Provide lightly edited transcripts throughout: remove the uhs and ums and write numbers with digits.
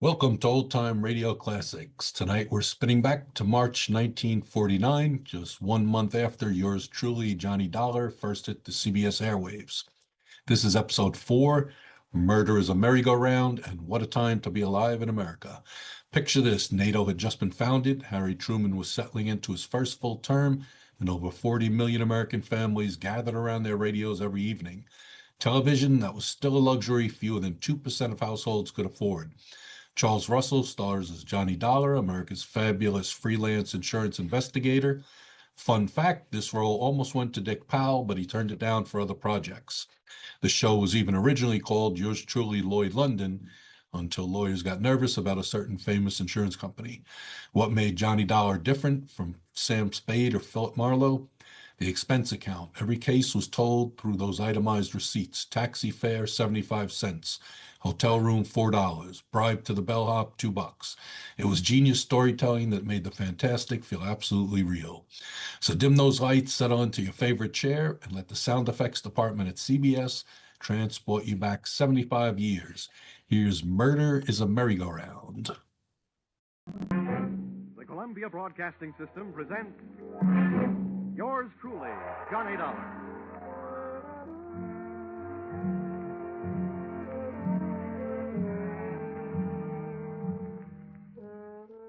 Welcome to Old Time Radio Classics. Tonight we're spinning back to March 1949, just 1 month after yours truly, Johnny Dollar, first hit the CBS airwaves. This is episode 4, Murder is a Merry-Go-Round, and What a Time to Be Alive in America. Picture this, NATO had just been founded, Harry Truman was settling into his first full term, and over 40 million American families gathered around their radios every evening. Television, that was still a luxury fewer than 2% of households could afford. Charles Russell stars as Johnny Dollar, America's fabulous freelance insurance investigator. Fun fact, this role almost went to Dick Powell, but he turned it down for other projects. The show was even originally called Yours Truly, Lloyd London, until lawyers got nervous about a certain famous insurance company. What made Johnny Dollar different from Sam Spade or Philip Marlowe? The expense account. Every case was told through those itemized receipts. Taxi fare, 75 cents. Hotel room, $4. Bribe to the bellhop, $2. It was genius storytelling that made the fantastic feel absolutely real. So dim those lights, set on to your favorite chair, and let the sound effects department at CBS transport you back 75 years. Here's Murder is a Merry-Go-Round. The Columbia Broadcasting System presents Yours truly, Johnny Dollar.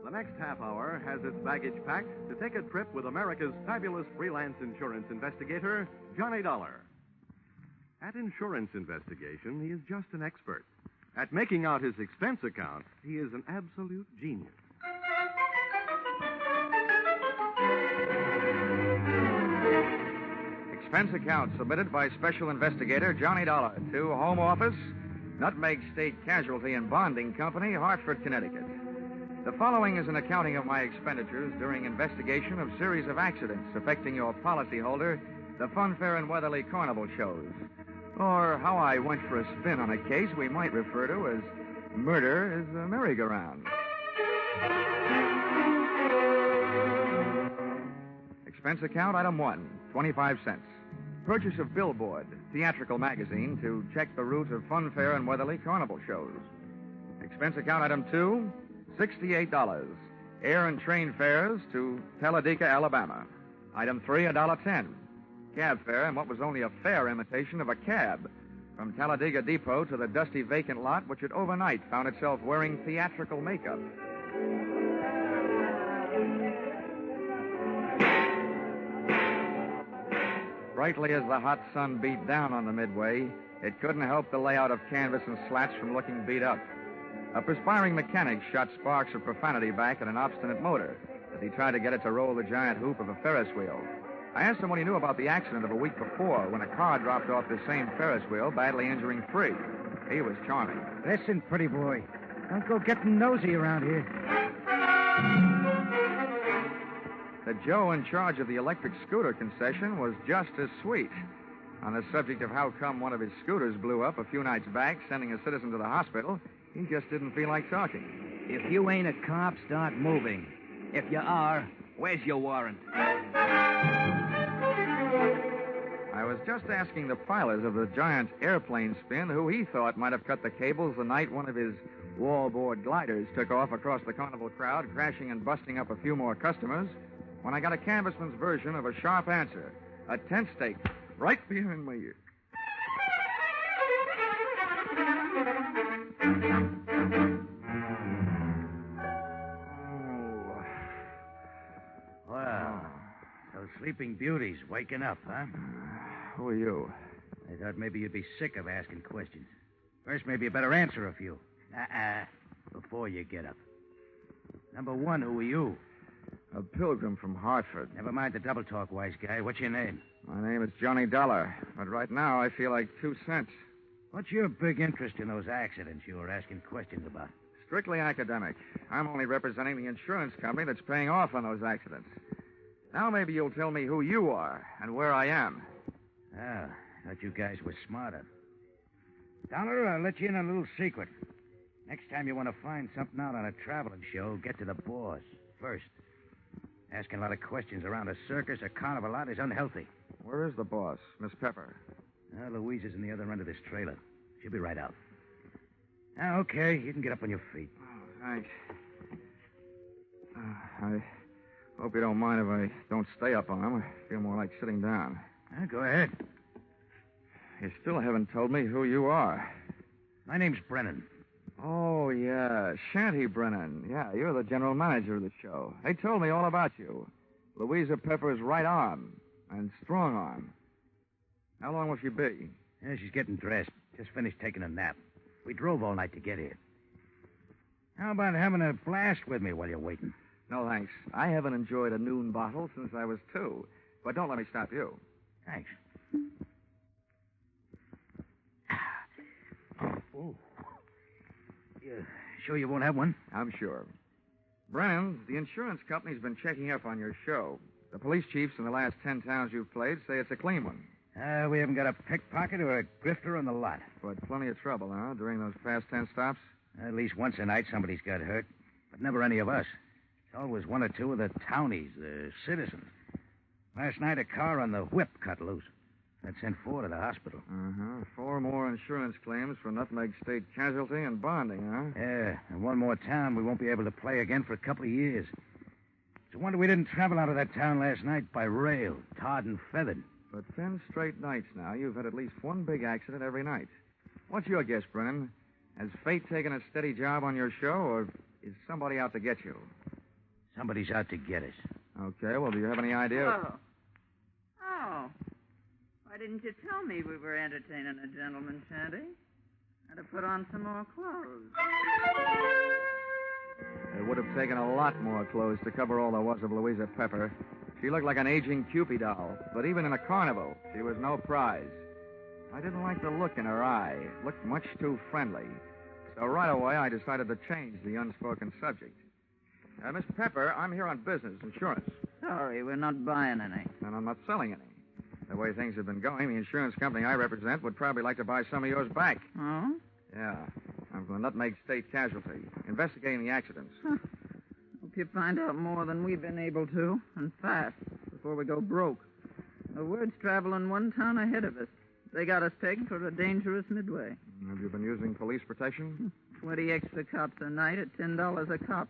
The next half hour has its baggage packed to take a trip with America's fabulous freelance insurance investigator, Johnny Dollar. At insurance investigation, he is just an expert. At making out his expense account, he is an absolute genius. Expense account submitted by Special Investigator Johnny Dollar to Home Office, Nutmeg State Casualty and Bonding Company, Hartford, Connecticut. The following is an accounting of my expenditures during investigation of series of accidents affecting your policyholder, the Funfair and Weatherly Carnival shows, or how I went for a spin on a case we might refer to as Murder is a Merry-Go-Round. Expense account item 1, 25 cents. Purchase of Billboard, theatrical magazine, to check the route of Funfair and Weatherly Carnival shows. Expense account item 2, $68. Air and train fares to Talladega, Alabama. Item 3, $1.10. Cab fare and what was only a fair imitation of a cab from Talladega Depot to the dusty vacant lot which had overnight found itself wearing theatrical makeup. Brightly as the hot sun beat down on the midway, it couldn't help the layout of canvas and slats from looking beat up. A perspiring mechanic shot sparks of profanity back at an obstinate motor as he tried to get it to roll the giant hoop of a Ferris wheel. I asked him what he knew about the accident of a week before when a car dropped off the same Ferris wheel, badly injuring 3. He was charming. Listen, pretty boy, don't go getting nosy around here. The Joe in charge of the electric scooter concession was just as sweet. On the subject of how come one of his scooters blew up a few nights back, sending a citizen to the hospital, he just didn't feel like talking. If you ain't a cop, start moving. If you are, where's your warrant? I was just asking the pilot of the giant airplane spin who he thought might have cut the cables the night one of his wallboard gliders took off across the carnival crowd, crashing and busting up a few more customers, when I got a canvassman's version of a sharp answer, a tent stake right behind my ear. Well, those sleeping beauties waking up, huh? Who are you? I thought maybe you'd be sick of asking questions. First, maybe you better answer a few. Before you get up. Number 1, who are you? A pilgrim from Hartford. Never mind the double talk, wise guy. What's your name? My name is Johnny Dollar, but right now I feel like 2 cents. What's your big interest in those accidents you were asking questions about? Strictly academic. I'm only representing the insurance company that's paying off on those accidents. Now maybe you'll tell me who you are and where I am. Oh, I thought you guys were smarter. Dollar, I'll let you in on a little secret. Next time you want to find something out on a traveling show, get to the boss first. Asking a lot of questions around a circus or carnival lot is unhealthy. Where is the boss, Miss Pepper? Louise is in the other end of this trailer. She'll be right out. Okay, you can get up on your feet. Thanks. I hope you don't mind if I don't stay up on them. I feel more like sitting down. Go ahead. You still haven't told me who you are. My name's Brennan. Oh, yeah. Shanty Brennan. Yeah, you're the general manager of the show. They told me all about you. Louisa Pepper's right arm and strong arm. How long will she be? Yeah, she's getting dressed. Just finished taking a nap. We drove all night to get here. How about having a blast with me while you're waiting? No, thanks. I haven't enjoyed a noon bottle since I was 2. But don't let me stop you. Thanks. Oh. You sure you won't have one? I'm sure. Brennan, the insurance company's been checking up on your show. The police chiefs in the last 10 towns you've played say it's a clean one. We haven't got a pickpocket or a grifter on the lot. But plenty of trouble, huh, during those past 10 stops? At least once a night somebody's got hurt, but never any of us. It's always one or two of the townies, the citizens. Last night, a car on the whip cut loose. That sent 4 to the hospital. 4 more insurance claims for nutmeg state casualty and bonding, huh? Yeah, and one more town we won't be able to play again for a couple of years. It's a wonder we didn't travel out of that town last night by rail, tarred and feathered. For 10 straight nights now, you've had at least one big accident every night. What's your guess, Brennan? Has fate taken a steady job on your show, or is somebody out to get you? Somebody's out to get us. Okay, well, do you have any idea? Hello. Oh. Why didn't you tell me we were entertaining a gentleman, Shanty? I'd have put on some more clothes. It would have taken a lot more clothes to cover all there was of Louisa Pepper. She looked like an aging Cupid doll, but even in a carnival, she was no prize. I didn't like the look in her eye. It looked much too friendly. So right away, I decided to change the unspoken subject. Miss Pepper, I'm here on business, insurance. Sorry, we're not buying any. And I'm not selling any. The way things have been going, the insurance company I represent would probably like to buy some of yours back. Oh? Yeah. I'm from the Nutmeg State Casualty, investigating the accidents. Hope you find out more than we've been able to, and fast, before we go broke. The word's traveling one town ahead of us. They got us pegged for a dangerous midway. Have you been using police protection? 20 extra cops a night at $10 a cop.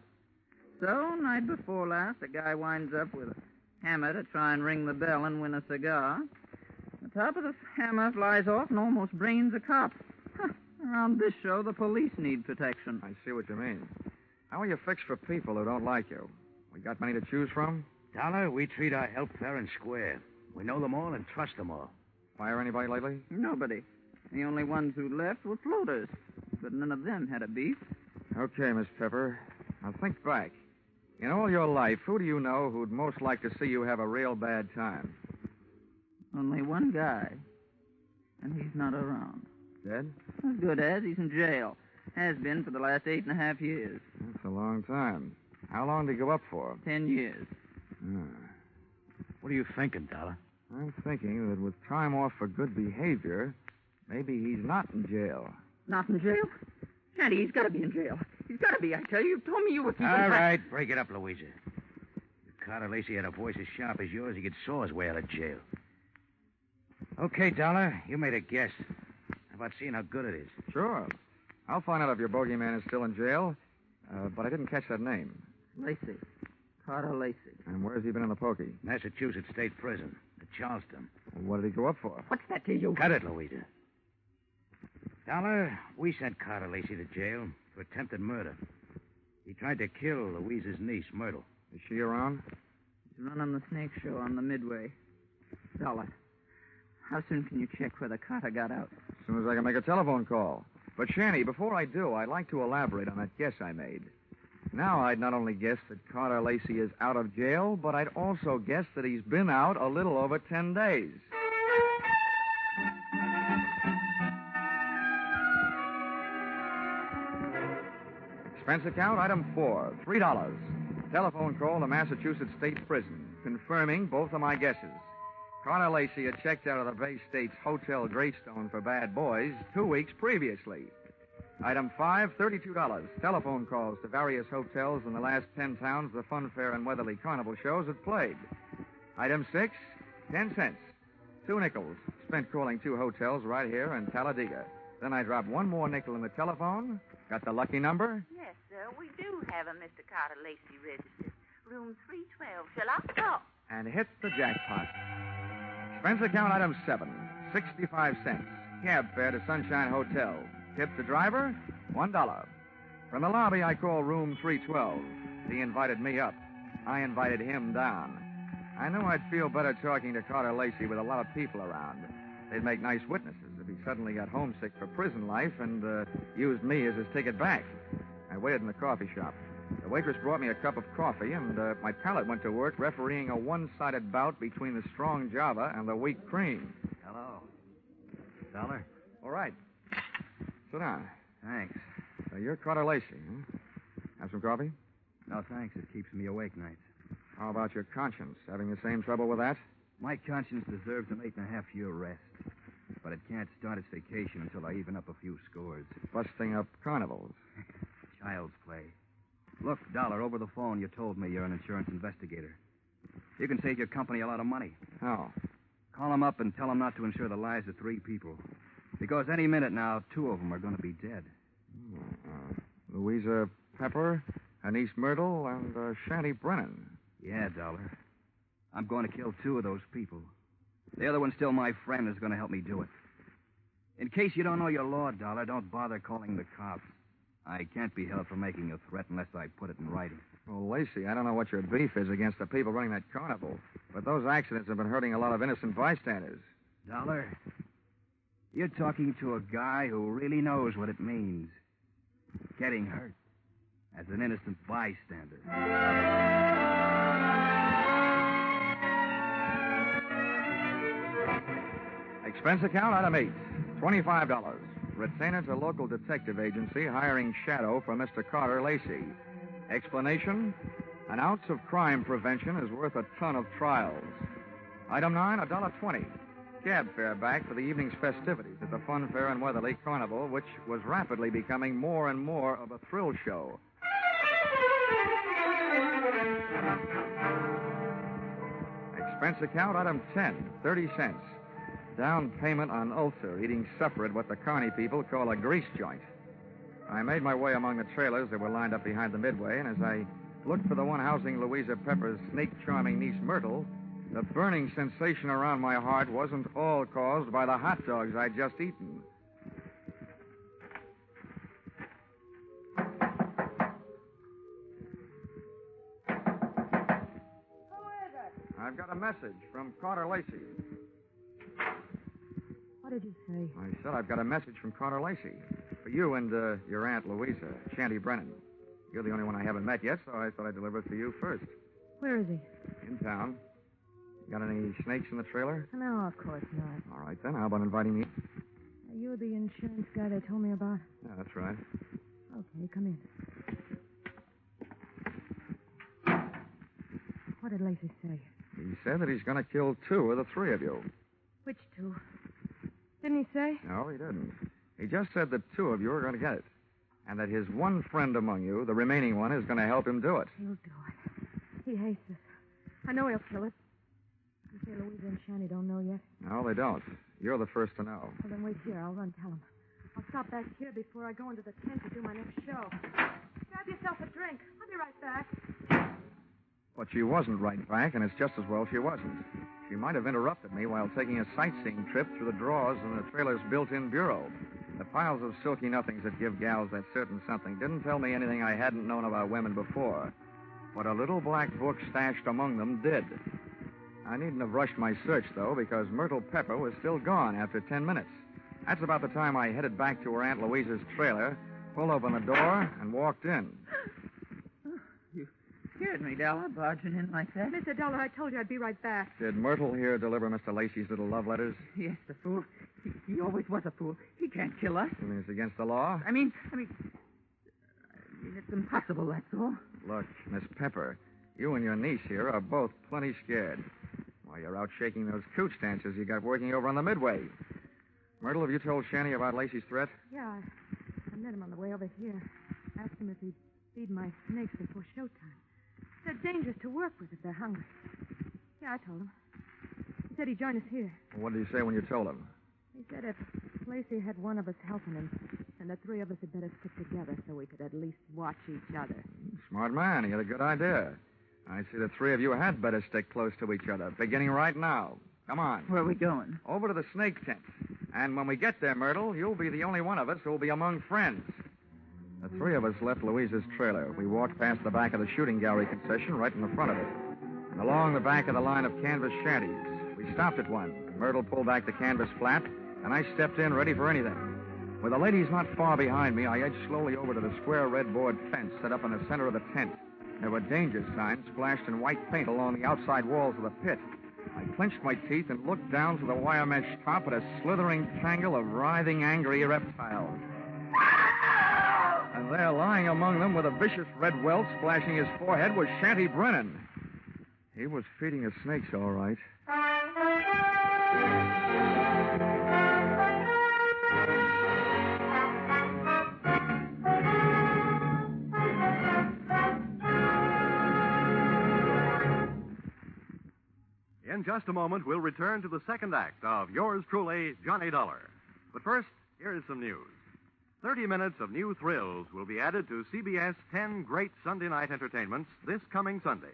So, night before last, a guy winds up with a hammer to try and ring the bell and win a cigar. The top of the hammer flies off and almost brains a cop. Around this show, the police need protection. I see what you mean. How are you fixed for people who don't like you? We got many to choose from? Dollar, we treat our help fair and square. We know them all and trust them all. Fire anybody lately? Nobody. The only ones who left were floaters. But none of them had a beef. Okay, Miss Pepper. Now think back. In all your life, who do you know who'd most like to see you have a real bad time? Only one guy. And he's not around. Dead? As good as. He's in jail. Has been for the last 8.5 years. That's a long time. How long did he go up for? 10 years. What are you thinking, Dollar? I'm thinking that with time off for good behavior, maybe he's not in jail. Not in jail? Shanty, he's got to be in jail. He's got to be, I tell you. You told me you were keeping... All right, break it up, Louisa. If Carter Lacey had a voice as sharp as yours, he could saw his way out of jail. Okay, Dollar, you made a guess. How about seeing how good it is? Sure. I'll find out if your bogeyman is still in jail, but I didn't catch that name. Lacey. Carter Lacey. And where's he been in the pokey? Massachusetts State Prison, at Charleston. What did he go up for? What's that to you? Cut it, Louisa. Dollar, we sent Carter Lacey to jail for attempted murder. He tried to kill Louisa's niece, Myrtle. Is she around? He's running the snake show on the Midway. Dollar, how soon can you check whether Carter got out? As soon as I can make a telephone call. But, Shanty, before I do, I'd like to elaborate on that guess I made. Now, I'd not only guess that Carter Lacey is out of jail, but I'd also guess that he's been out a little over 10 days. Expense account, item 4, $3. Telephone call to Massachusetts State Prison, confirming both of my guesses. Carter Lacey had checked out of the Bay State's Hotel Greystone for bad boys 2 weeks previously. Item 5, $32. Telephone calls to various hotels in the last 10 towns the Fun Fair and Weatherly Carnival shows have played. Item 6, 10 cents. 2 nickels spent calling 2 hotels right here in Talladega. Then I dropped one more nickel in the telephone, got the lucky number. Yes, sir. We do have a Mr. Carter Lacey registered. Room 312. Shall I stop? And hit the jackpot. Expense account item 7, 65 cents. Cab fare to Sunshine Hotel. Tip the driver, $1. From the lobby, I called room 312. He invited me up. I invited him down. I knew I'd feel better talking to Carter Lacey with a lot of people around. They'd make nice witnesses if he suddenly got homesick for prison life and used me as his ticket back. I waited in the coffee shop. The waitress brought me a cup of coffee, and my palate went to work refereeing a one-sided bout between the strong Java and the weak cream. Hello. $1? All right. Sit down. Thanks. So you're Carter Lacey, huh? Have some coffee? No, thanks. It keeps me awake nights. How about your conscience? Having the same trouble with that? My conscience deserves an 8.5-year rest. But it can't start its vacation until I even up a few scores. Busting up carnivals. Child's play. Look, Dollar, over the phone, you told me you're an insurance investigator. You can save your company a lot of money. How? Call them up and tell them not to insure the lives of 3 people. Because any minute now, 2 of them are going to be dead. Louisa Pepper, Anise Myrtle, and Shanty Brennan. Yeah, Dollar. I'm going to kill 2 of those people. The other one's still my friend who's going to help me do it. In case you don't know your law, Dollar, don't bother calling the cops. I can't be held for making a threat unless I put it in writing. Well, Lacey, I don't know what your beef is against the people running that carnival, but those accidents have been hurting a lot of innocent bystanders. Dollar, you're talking to a guy who really knows what it means. Getting hurt as an innocent bystander. Expense account item 8, $25. Retainer to local detective agency hiring shadow for Mr. Carter Lacey. Explanation: an ounce of crime prevention is worth a ton of trials. Item 9, $1.20. Cab fare back for the evening's festivities at the Fun Fair and Weatherly Carnival, which was rapidly becoming more and more of a thrill show. Expense account item 10, 30 cents. Down payment on ulcer, eating supper at what the carny people call a grease joint. I made my way among the trailers that were lined up behind the midway, and as I looked for the one housing Louisa Pepper's snake-charming niece Myrtle, the burning sensation around my heart wasn't all caused by the hot dogs I'd just eaten. Who is it? I've got a message from Carter Lacey. What did you say? I said I've got a message from Carter Lacey. For you and your Aunt Louisa, Shanty Brennan. You're the only one I haven't met yet, so I thought I'd deliver it to you first. Where is he? In town. Got any snakes in the trailer? No, of course not. All right, then. How about inviting me? Are you the insurance guy they told me about? Yeah, that's right. Okay, come in. What did Lacey say? He said that he's going to kill 2 of the 3 of you. Which 2? Didn't he say? No, he didn't. He just said that 2 of you are going to get it. And that his one friend among you, the remaining one, is going to help him do it. He'll do it. He hates us. I know he'll kill it. You say Louisa and Shanny don't know yet? No, they don't. You're the first to know. Well, then wait here. I'll run tell him. I'll stop back here before I go into the tent to do my next show. Grab yourself a drink. I'll be right back. But she wasn't right back, and it's just as well she wasn't. She might have interrupted me while taking a sightseeing trip through the drawers in the trailer's built-in bureau. The piles of silky nothings that give gals that certain something didn't tell me anything I hadn't known about women before. But a little black book stashed among them did. I needn't have rushed my search, though, because Myrtle Pepper was still gone after 10 minutes. That's about the time I headed back to her Aunt Louisa's trailer, pulled open the door, and walked in. You scared me, Dollar, barging in like that. Mr. Dollar, I told you I'd be right back. Did Myrtle here deliver Mr. Lacey's little love letters? Yes, the fool. He always was a fool. He can't kill us. You mean it's against the law? I mean, it's impossible, that's all. Look, Miss Pepper, you and your niece here are both plenty scared. While you're out shaking those cooch dancers you got working over on the Midway. Myrtle, have you told Shanny about Lacey's threat? Yeah, I met him on the way over here. Asked him if he'd feed my snakes before showtime. They're dangerous to work with if they're hungry. Yeah, I told him. He said he'd join us here. Well, what did he say when you told him? He said if Lacey had one of us helping him, and the three of us had better stick together so we could at least watch each other. Smart man. He had a good idea. I see the three of you had better stick close to each other, beginning right now. Come on. Where are we going? Over to the snake tent. And when we get there, Myrtle, you'll be the only one of us who'll be among friends. The three of us left Louisa's trailer. We walked past the back of the shooting gallery concession right in the front of it. And along the back of the line of canvas shanties. We stopped at one. Myrtle pulled back the canvas flap, and I stepped in ready for anything. With the ladies not far behind me, I edged slowly over to the square red board fence set up in the center of the tent. There were danger signs splashed in white paint along the outside walls of the pit. I clenched my teeth and looked down through the wire mesh top at a slithering tangle of writhing, angry reptiles. And there, lying among them with a vicious red welt splashing his forehead, was Shanty Brennan. He was feeding the snakes, all right. In just a moment, we'll return to the second act of yours truly, Johnny Dollar. But first, here is some news. 30 minutes of new thrills will be added to CBS 10 great Sunday night entertainments this coming Sunday.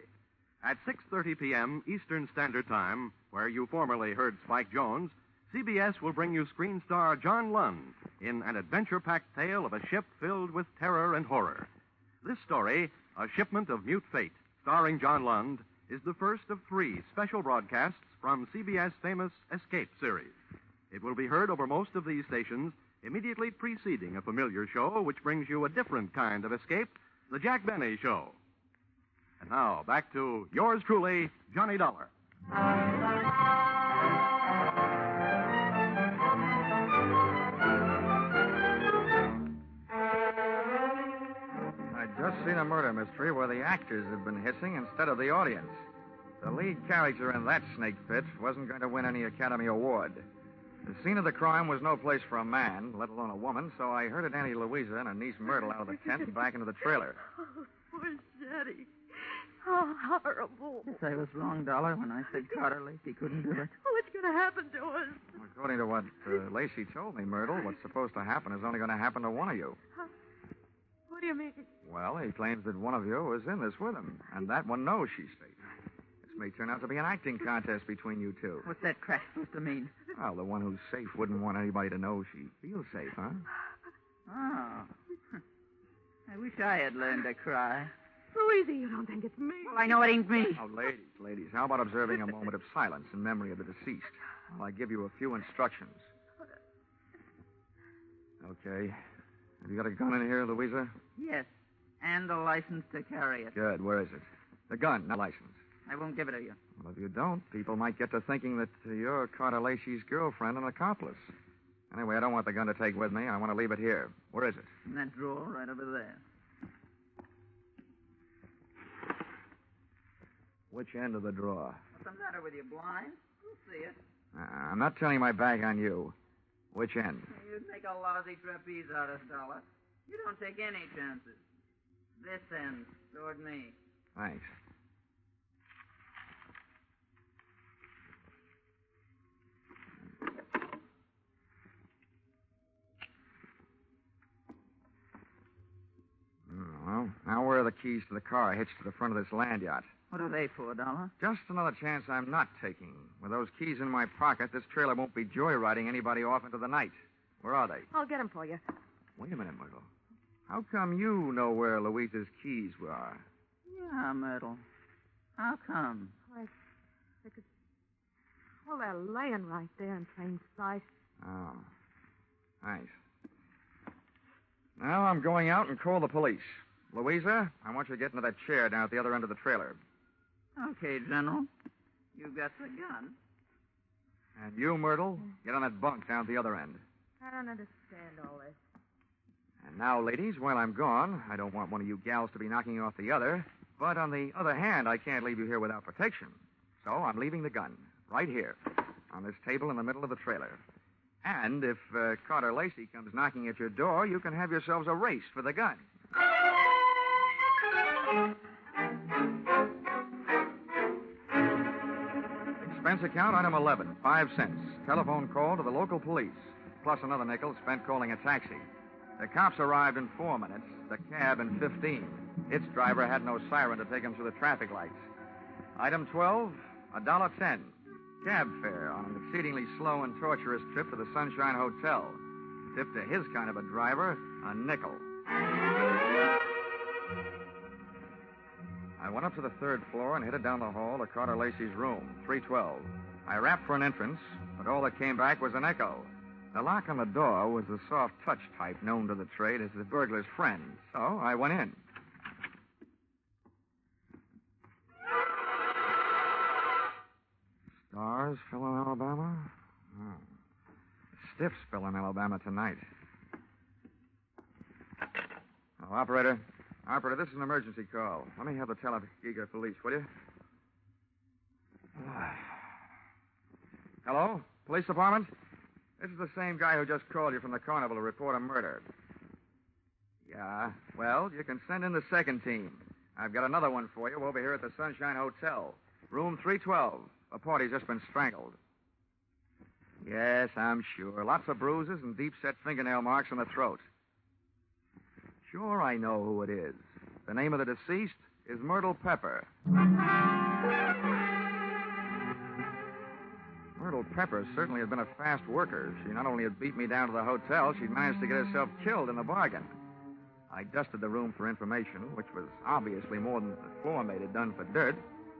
At 6:30 p.m. Eastern Standard Time, where you formerly heard Spike Jones, CBS will bring you screen star John Lund in an adventure-packed tale of a ship filled with terror and horror. This story, A Shipment of Mute Fate, starring John Lund, is the first of 3 special broadcasts from CBS' famous Escape series. It will be heard over most of these stations immediately preceding a familiar show which brings you a different kind of escape, The Jack Benny Show. And now, back to yours truly, Johnny Dollar. I'd just seen a murder mystery where the actors have been hissing instead of the audience. The lead character in that snake pit wasn't going to win any Academy Award. The scene of the crime was no place for a man, let alone a woman, so I herded Auntie Louisa and her niece Myrtle out of the tent and back into the trailer. Oh, poor Shetty. How horrible. Yes, I was wrong, Dollar, when I said Carter Lacey couldn't do it. What's going to happen to us? According to what Lacey told me, Myrtle, what's supposed to happen is only going to happen to one of you. What do you mean? Well, he claims that one of you is in this with him, and that one knows she's safe. This may turn out to be an acting contest between you two. What's that crap supposed to mean? Well, the one who's safe wouldn't want anybody to know she feels safe, huh? Oh. I wish I had learned to cry. Louisa, you don't think it's me? Well, I know it ain't me. Oh, ladies, how about observing a moment of silence in memory of the deceased while I give you a few instructions? Okay. Have you got a gun in here, Louisa? Yes, and a license to carry it. Good. Where is it? The gun, not license. I won't give it to you. Well, if you don't, people might get to thinking that you're Carter Lacey's girlfriend and accomplice. Anyway, I don't want the gun to take with me. I want to leave it here. Where is it? In that drawer right over there. Which end of the drawer? What's the matter with you, blind? You'll see it. I'm not turning my back on you. Which end? You'd make a lousy trapeze artist, Dollar. You don't take any chances. This end, toward me. Thanks. Well, now where are the keys to the car hitched to the front of this land yacht? What are they for, Dollar? Just another chance I'm not taking. With those keys in my pocket, this trailer won't be joyriding anybody off into the night. Where are they? I'll get them for you. Wait a minute, Myrtle. How come you know where Louisa's keys were? Yeah, Myrtle. How come? Because, well, they're laying right there in plain sight. Oh. Thanks. Now I'm going out and call the police. Louisa, I want you to get into that chair down at the other end of the trailer. Okay, General. You got the gun. And you, Myrtle, get on that bunk down at the other end. I don't understand all this. And now, ladies, while I'm gone, I don't want one of you gals to be knocking you off the other. But on the other hand, I can't leave you here without protection. So I'm leaving the gun right here on this table in the middle of the trailer. And if Carter Lacey comes knocking at your door, you can have yourselves a race for the gun. Expense account, item 11, 5 cents. Telephone call to the local police. plus another nickel spent calling a taxi. The cops arrived in 4 minutes, the cab in 15. Its driver had no siren to take him through the traffic lights. Item 12, $1.10. Cab fare on an exceedingly slow and torturous trip to the Sunshine Hotel. Tip to his kind of a driver, a nickel. I went up to the 3rd floor and headed down the hall to Carter Lacey's room, 312. I rapped for an entrance, but all that came back was an echo. The lock on the door was the soft touch type known to the trade as the burglar's friend, so I went in. Stars fell in Alabama? Oh. Stiffs fell in Alabama tonight. Oh, Operator, this is an emergency call. Let me have the Talladega police, will you? Hello? Police department? This is the same guy who just called you from the carnival to report a murder. Yeah, well, you can send in the second team. I've got another one for you over here at the Sunshine Hotel. Room 312. A party's just been strangled. Yes, I'm sure. Lots of bruises and deep-set fingernail marks on the throat. Sure, I know who it is. The name of the deceased is Myrtle Pepper. Myrtle Pepper certainly had been a fast worker. She not only had beat me down to the hotel, she'd managed to get herself killed in the bargain. I dusted the room for information, which was obviously more than the floor mate had done for dirt,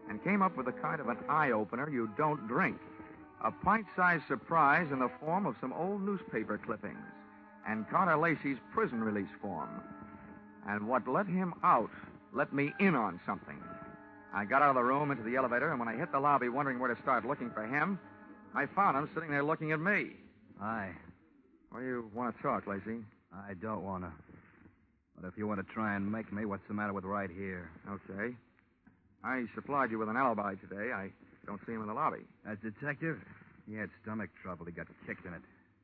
and came up with a kind of an eye-opener you don't drink. A pint-sized surprise in the form of some old newspaper clippings and Carter Lacey's prison release form. And what let him out let me in on something. I got out of the room into the elevator, and when I hit the lobby wondering where to start looking for him, I found him sitting there looking at me. Hi. Why do you want to talk, Lacey? I don't want to. But if you want to try and make me, what's the matter with right here? Okay. I supplied you with an alibi today. I don't see him in the lobby. As detective? He had stomach trouble. He got kicked in it.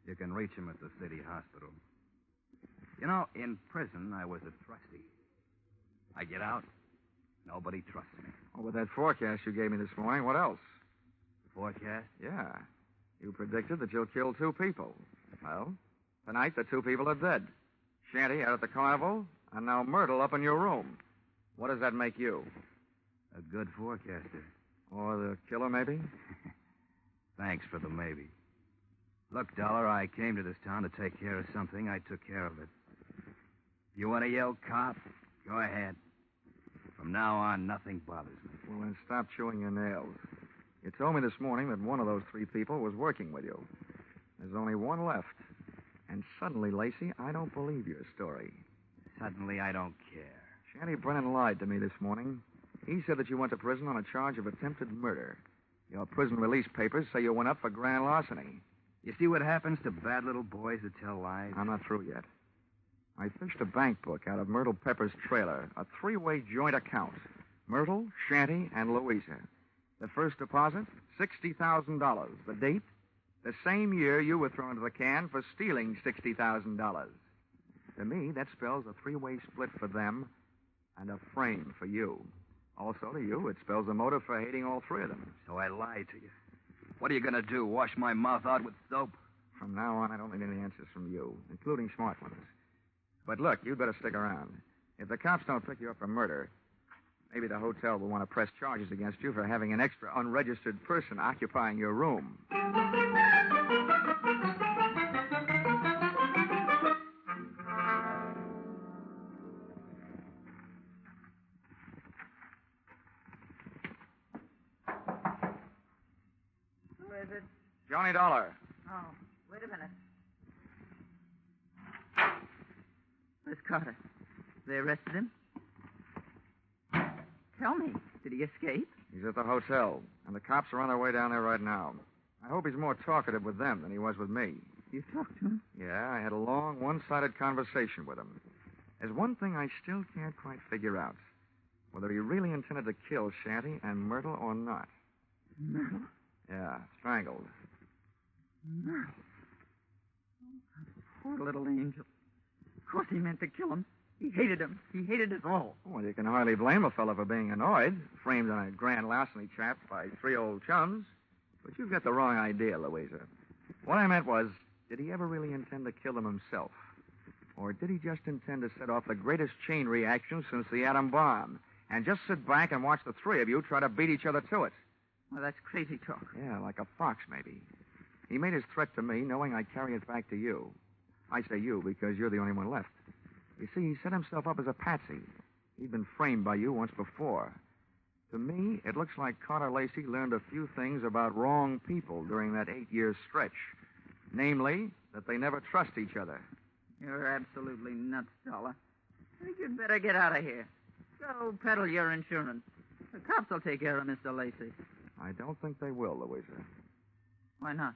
You can reach him at the city hospital. You know, in prison, I was a trustee. I get out, nobody trusts me. Oh, with that forecast you gave me this morning, what else? Forecast? Yeah. You predicted that you'll kill 2 people. Well, tonight the 2 people are dead. Shanty out at the carnival, and now Myrtle up in your room. What does that make you? A good forecaster. Or the killer, maybe? Thanks for the maybe. Look, Dollar, I came to this town to take care of something. I took care of it. You want to yell cop? Go ahead. From now on, nothing bothers me. Well, then stop chewing your nails. You told me this morning that one of those 3 people was working with you. There's only one left. And suddenly, Lacey, I don't believe your story. Suddenly, I don't care. Shanty Brennan lied to me this morning. He said that you went to prison on a charge of attempted murder. Your prison release papers say you went up for grand larceny. You see what happens to bad little boys that tell lies? I'm not through yet. I fished a bank book out of Myrtle Pepper's trailer, a 3-way joint account. Myrtle, Shanty, and Louisa. The first deposit, $60,000. The date, the same year you were thrown into the can for stealing $60,000. To me, that spells a 3-way split for them and a frame for you. Also, to you, it spells a motive for hating all 3 of them. So I lied to you. What are you going to do, wash my mouth out with soap? From now on, I don't need any answers from you, including smart ones. But look, you'd better stick around. If the cops don't pick you up for murder, maybe the hotel will want to press charges against you for having an extra unregistered person occupying your room. Who is it? Johnny Dollar. Oh, wait a minute. Where's Carter? They arrested him? Tell me, did he escape? He's at the hotel, and the cops are on their way down there right now. I hope he's more talkative with them than he was with me. You talked to him? Yeah, I had a long, one-sided conversation with him. There's one thing I still can't quite figure out. Whether he really intended to kill Shanty and Myrtle or not. Myrtle? Yeah, strangled. Myrtle. Oh, poor little angel. Of course he meant to kill him. He hated him. He hated us all. Well, you can hardly blame a fellow for being annoyed, framed on a grand larceny trap by 3 old chums. But you've got the wrong idea, Louisa. What I meant was, did he ever really intend to kill them himself? Or did he just intend to set off the greatest chain reaction since the atom bomb and just sit back and watch the three of you try to beat each other to it? Well, that's crazy talk. Yeah, like a fox, maybe. He made his threat to me knowing I'd carry it back to you. I say you because you're the only one left. You see, he set himself up as a patsy. He'd been framed by you once before. To me, it looks like Carter Lacey learned a few things about wrong people during that 8-year stretch. Namely, that they never trust each other. You're absolutely nuts, Dollar. I think you'd better get out of here. Go peddle your insurance. The cops will take care of Mr. Lacey. I don't think they will, Louisa. Why not?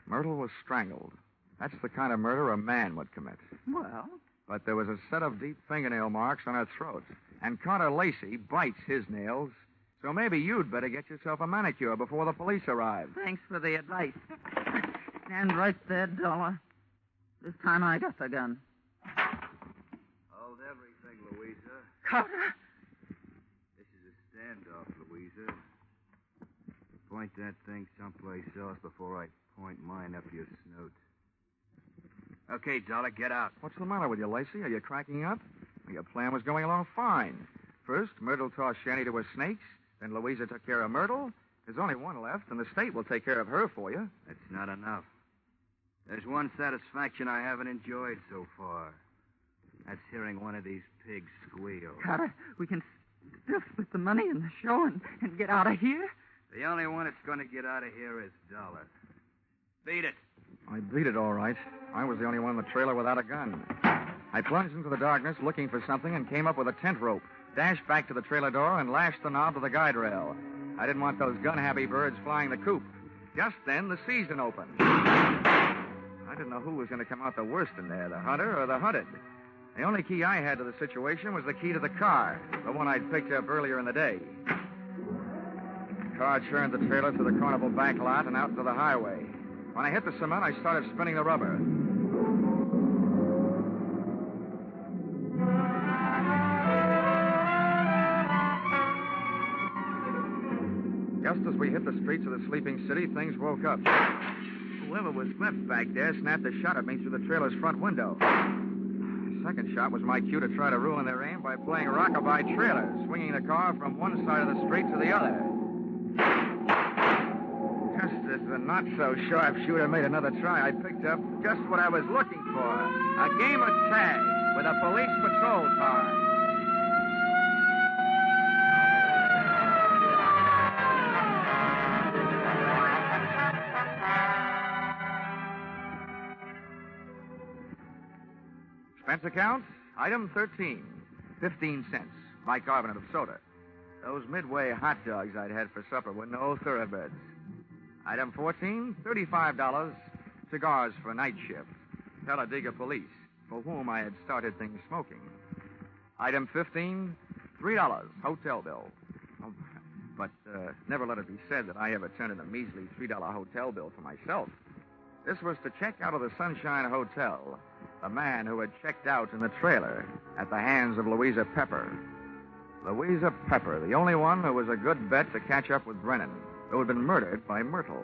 Myrtle was strangled. That's the kind of murder a man would commit. Well, But there was a set of deep fingernail marks on her throat. And Carter Lacey bites his nails. So maybe you'd better get yourself a manicure before the police arrive. thanks for the advice. Stand right there, Dollar. This time I got the gun. Hold everything, Louisa. Carter! This is a standoff, Louisa. Point that thing someplace else before I point mine up your snoot. Okay, Dollar, get out. What's the matter with you, Lacey? Are you cracking up? Your plan was going along fine. First, Myrtle tossed Shanny to her snakes. Then Louisa took care of Myrtle. There's only one left, and the state will take care of her for you. That's not enough. There's one satisfaction I haven't enjoyed so far. That's hearing one of these pigs squeal. Carter, we can still split the money in the show and get out of here? The only one that's going to get out of here is Dollar. Beat it. I beat it all right. I was the only one in the trailer without a gun. I plunged into the darkness looking for something and came up with a tent rope, dashed back to the trailer door, and lashed the knob to the guide rail. I didn't want those gun-happy birds flying the coop. Just then, the season opened. I didn't know who was going to come out the worst in there, the hunter or the hunted. The only key I had to the situation was the key to the car, the one I'd picked up earlier in the day. The car churned the trailer through the Carnival back lot and out into the highway. When I hit the cement, I started spinning the rubber. Just as we hit the streets of the sleeping city, things woke up. Whoever was left back there snapped a shot at me through the trailer's front window. The second shot was my cue to try to ruin their aim by playing rockabye trailer, swinging the car from one side of the street to the other. Just as the not-so-sharpshooter made another try, I picked up just what I was looking for, a game of tag with a police patrol car. Expense account, item 13, 15 cents, bicarbonate of soda. Those Midway hot dogs I'd had for supper were no thoroughbreds. Item 14, $35, cigars for night shift. Talladega police, for whom I had started things smoking. Item 15, $3, hotel bill. Oh, but never let it be said that I ever turned in a measly $3 hotel bill for myself. This was to check out of the Sunshine Hotel, the man who had checked out in the trailer at the hands of Louisa Pepper. Louisa Pepper, the only one who was a good bet to catch up with Brennan, who had been murdered by Myrtle.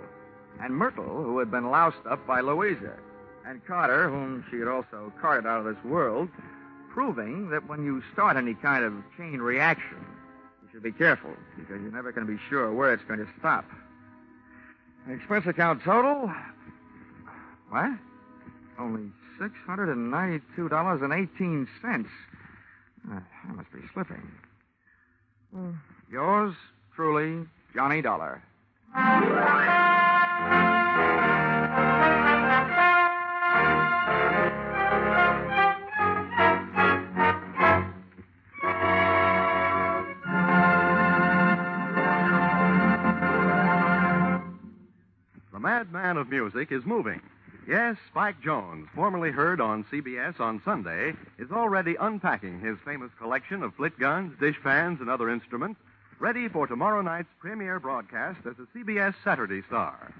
And Myrtle, who had been loused up by Louisa. And Carter, whom she had also carted out of this world, proving that when you start any kind of chain reaction, you should be careful, because you're never going to be sure where it's going to stop. Expense account total? What? Only $692.18. I must be slipping. Yours truly, Johnny Dollar. The madman of music is moving. Yes, Spike Jones, formerly heard on CBS on Sunday, is already unpacking his famous collection of flit guns, dishpans, and other instruments, ready for tomorrow night's premiere broadcast as a CBS Saturday star.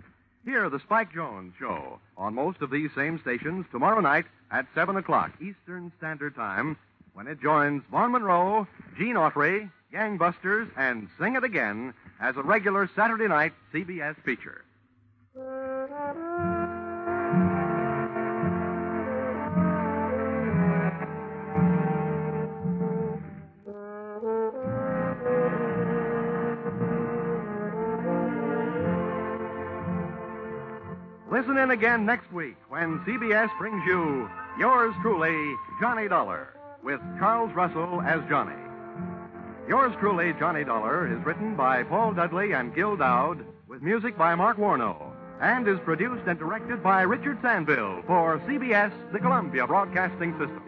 Hear the Spike Jones Show on most of these same stations tomorrow night at 7 o'clock Eastern Standard Time, when it joins Vaughn Monroe, Gene Autry, Gangbusters, and Sing It Again as a regular Saturday night CBS feature. Listen in again next week when CBS brings you Yours Truly, Johnny Dollar, with Charles Russell as Johnny. Yours Truly, Johnny Dollar is written by Paul Dudley and Gil Dowd, with music by Mark Warnow, and is produced and directed by Richard Sandville for CBS, the Columbia Broadcasting System.